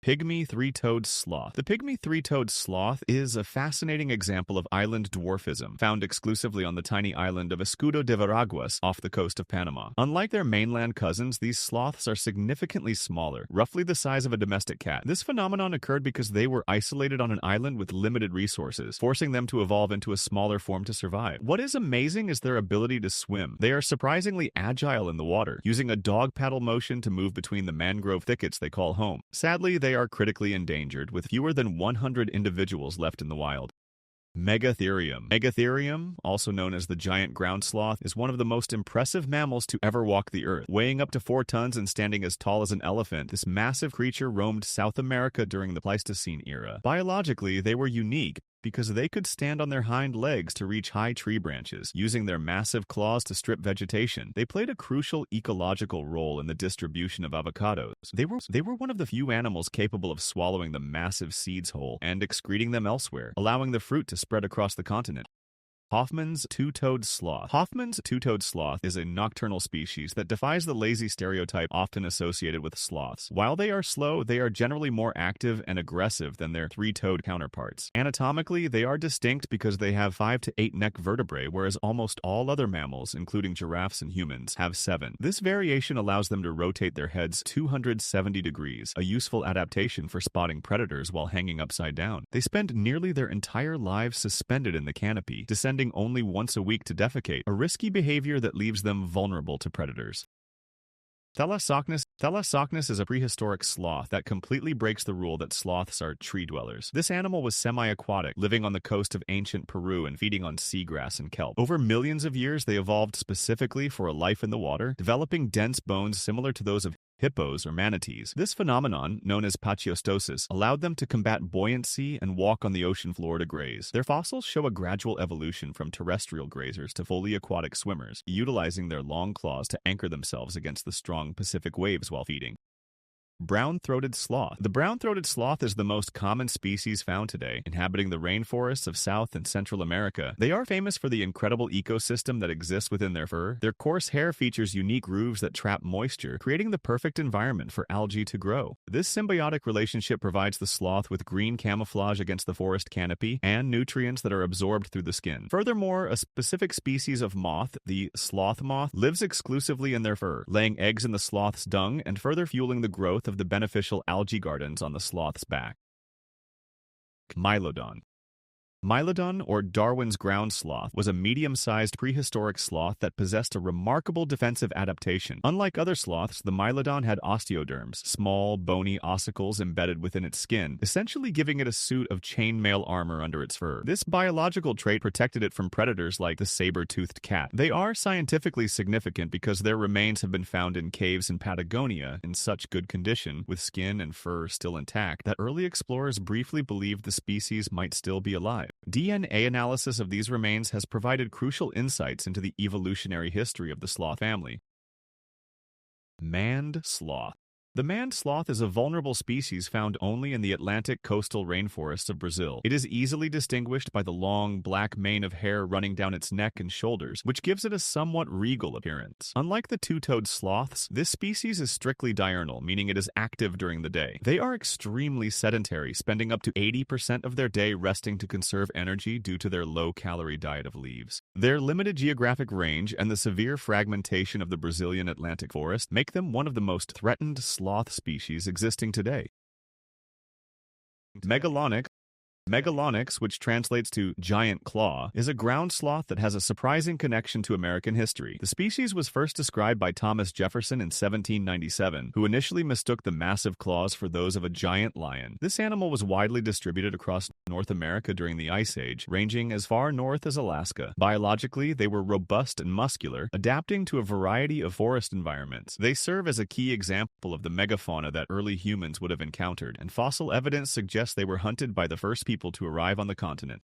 Pygmy Three-Toed Sloth. The Pygmy Three-Toed Sloth is a fascinating example of island dwarfism, found exclusively on the tiny island of Escudo de Veraguas off the coast of Panama. Unlike their mainland cousins, these sloths are significantly smaller, roughly the size of a domestic cat. This phenomenon occurred because they were isolated on an island with limited resources, forcing them to evolve into a smaller form to survive. What is amazing is their ability to swim. They are surprisingly agile in the water, using a dog paddle motion to move between the mangrove thickets they call home. Sadly, they are critically endangered, with fewer than 100 individuals left in the wild. Megatherium. Megatherium, also known as the giant ground sloth, is one of the most impressive mammals to ever walk the earth. Weighing up to 4 tons and standing as tall as an elephant, this massive creature roamed South America during the Pleistocene era. Biologically, they were unique because they could stand on their hind legs to reach high tree branches, using their massive claws to strip vegetation. They played a crucial ecological role in the distribution of avocados. They were one of the few animals capable of swallowing the massive seeds whole and excreting them elsewhere, allowing the fruit to spread across the continent. Hoffmann's two-toed sloth. Hoffmann's two-toed sloth is a nocturnal species that defies the lazy stereotype often associated with sloths. While they are slow, they are generally more active and aggressive than their three-toed counterparts. Anatomically, they are distinct because they have 5 to 8 neck vertebrae, whereas almost all other mammals, including giraffes and humans, have 7. This variation allows them to rotate their heads 270 degrees, a useful adaptation for spotting predators while hanging upside down. They spend nearly their entire lives suspended in the canopy, descending only once a week to defecate, a risky behavior that leaves them vulnerable to predators. Thalassocnus is a prehistoric sloth that completely breaks the rule that sloths are tree dwellers. This animal was semi-aquatic, living on the coast of ancient Peru and feeding on seagrass and kelp. Over millions of years, they evolved specifically for a life in the water, developing dense bones similar to those of hippos or manatees. This phenomenon, known as pachyostosis, allowed them to combat buoyancy and walk on the ocean floor to graze. Their fossils show a gradual evolution from terrestrial grazers to fully aquatic swimmers, utilizing their long claws to anchor themselves against the strong Pacific waves while feeding. Brown-Throated Sloth. The brown-throated sloth is the most common species found today, inhabiting the rainforests of South and Central America. They are famous for the incredible ecosystem that exists within their fur. Their coarse hair features unique grooves that trap moisture, creating the perfect environment for algae to grow. This symbiotic relationship provides the sloth with green camouflage against the forest canopy and nutrients that are absorbed through the skin. Furthermore, a specific species of moth, the sloth moth, lives exclusively in their fur, laying eggs in the sloth's dung and further fueling the growth of the beneficial algae gardens on the sloth's back. Mylodon. Mylodon, or Darwin's ground sloth, was a medium-sized prehistoric sloth that possessed a remarkable defensive adaptation. Unlike other sloths, the Mylodon had osteoderms, small, bony ossicles embedded within its skin, essentially giving it a suit of chainmail armor under its fur. This biological trait protected it from predators like the saber-toothed cat. They are scientifically significant because their remains have been found in caves in Patagonia in such good condition, with skin and fur still intact, that early explorers briefly believed the species might still be alive. DNA analysis of these remains has provided crucial insights into the evolutionary history of the sloth family. Maned sloth. The maned sloth is a vulnerable species found only in the Atlantic coastal rainforests of Brazil. It is easily distinguished by the long, black mane of hair running down its neck and shoulders, which gives it a somewhat regal appearance. Unlike the two-toed sloths, this species is strictly diurnal, meaning it is active during the day. They are extremely sedentary, spending up to 80% of their day resting to conserve energy due to their low-calorie diet of leaves. Their limited geographic range and the severe fragmentation of the Brazilian Atlantic forest make them one of the most threatened sloth species existing today. Megalonyx, which translates to giant claw, is a ground sloth that has a surprising connection to American history. The species was first described by Thomas Jefferson in 1797, who initially mistook the massive claws for those of a giant lion. This animal was widely distributed across North America during the Ice Age, ranging as far north as Alaska. Biologically, they were robust and muscular, adapting to a variety of forest environments. They serve as a key example of the megafauna that early humans would have encountered, and fossil evidence suggests they were hunted by the first people to arrive on the continent.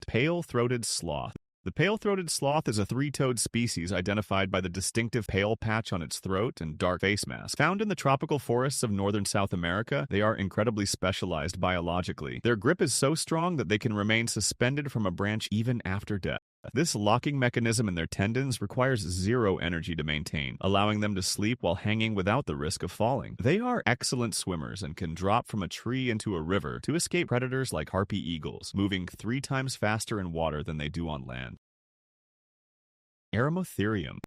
Pale-throated sloth. The pale-throated sloth is a three-toed species identified by the distinctive pale patch on its throat and dark face mask. Found in the tropical forests of northern South America, they are incredibly specialized biologically. Their grip is so strong that they can remain suspended from a branch even after death. This locking mechanism in their tendons requires zero energy to maintain, allowing them to sleep while hanging without the risk of falling. They are excellent swimmers and can drop from a tree into a river to escape predators like harpy eagles, moving 3 times faster in water than they do on land. Eremotherium.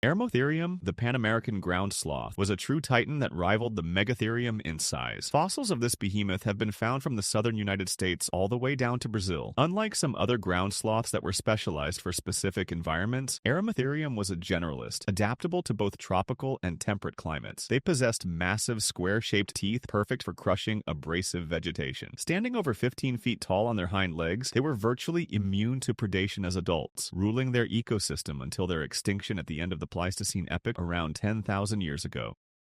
Eremotherium, the Pan-American ground sloth, was a true titan that rivaled the Megatherium in size. Fossils of this behemoth have been found from the southern United States all the way down to Brazil. Unlike some other ground sloths that were specialized for specific environments, Eremotherium was a generalist, adaptable to both tropical and temperate climates. They possessed massive square-shaped teeth perfect for crushing abrasive vegetation. Standing over 15 feet tall on their hind legs, they were virtually immune to predation as adults, ruling their ecosystem until their extinction at the end of the Pleistocene epoch around 10,000 years ago.